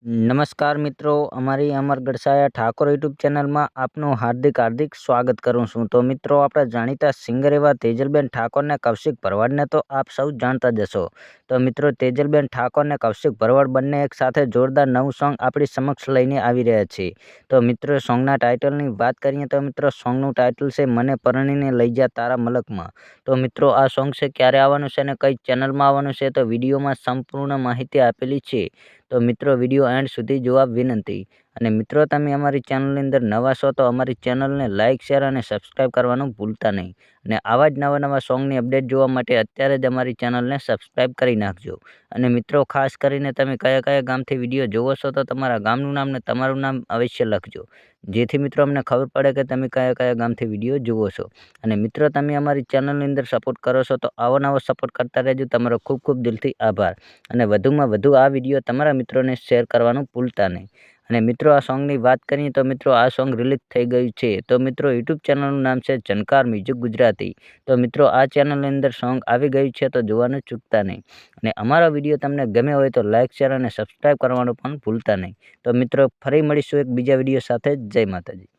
નમસ્કાર મિત્રો, અમારી અમર ગડસાયા ઠાકોર યુટ્યુબ ચેનલમાં આપનું હાર્દિક સ્વાગત કરું છું. તો મિત્રો, આપણા જાણીતા સિંગર એવા તેજલબેન ઠાકોરને કૌશિક ભરવાડને તો આપ સૌ જાણતા જ હશો. તો મિત્રો, તેજલબેન ઠાકોરને કૌશિક ભરવાડ બંને એક સાથે જોરદાર નવું સોંગ આપણી સમક્ષ લઈને આવી રહ્યા છે. તો મિત્રો, સોંગના ટાઇટલની વાત કરીએ તો મિત્રો, સોંગનું ટાઇટલ છે મને પરણીને લઈ જા તારા મલકમાં. તો મિત્રો, આ સોંગ છે ક્યારે આવવાનું છે અને કઈ ચેનલમાં આવવાનું છે તો વિડીયોમાં સંપૂર્ણ માહિતી આપેલી છે. તો મિત્રો, વિડીયો એન્ડ સુધી જોવા વિનંતી. અને મિત્રો, તમે અમારી ચેનલની અંદર નવા છો તો અમારી ચેનલને લાઇક, શેર અને સબસ્ક્રાઈબ કરવાનું ભૂલતા નહીં. અને આવા જ નવા સોંગની અપડેટ જોવા માટે અત્યારે જ અમારી ચેનલને સબસ્ક્રાઈબ કરી નાખજો. અને મિત્રો, ખાસ કરીને તમે કયા ગામથી વિડીયો જોવો છો તો તમારા ગામનું નામ ને તમારું નામ અવશ્ય લખજો, જેથી મિત્રો અમને ખબર પડે કે તમે કયા ગામથી વિડીયો જુઓ છો. અને મિત્રો, તમે અમારી ચેનલની અંદર સપોર્ટ કરો છો તો આવો નવો સપોર્ટ કરતા રહેજો. તમારો ખૂબ દિલથી આભાર. અને વધુમાં વધુ આ વિડીયો તમારા મિત્રોને શેર કરવાનું ભૂલતા નહીં. અને મિત્રો, આ સોંગની વાત કરીએ તો મિત્રો, આ સોંગ રિલીઝ થઈ ગયું છે. તો મિત્રો, યુટ્યુબ ચેનલનું નામ છે ઝનકાર મ્યુઝિક ગુજરાતી. તો મિત્રો, આ ચેનલની અંદર સોંગ આવી ગયું છે તો જોવાનું ચૂકતા નહીં. અને અમારો વિડીયો તમને ગમે હોય તો લાઇક, શેર અને સબસ્ક્રાઈબ કરવાનું પણ ભૂલતા નહીં. તો મિત્રો, ફરી મળીશું એક બીજા વિડીયો સાથે. જય માતાજી.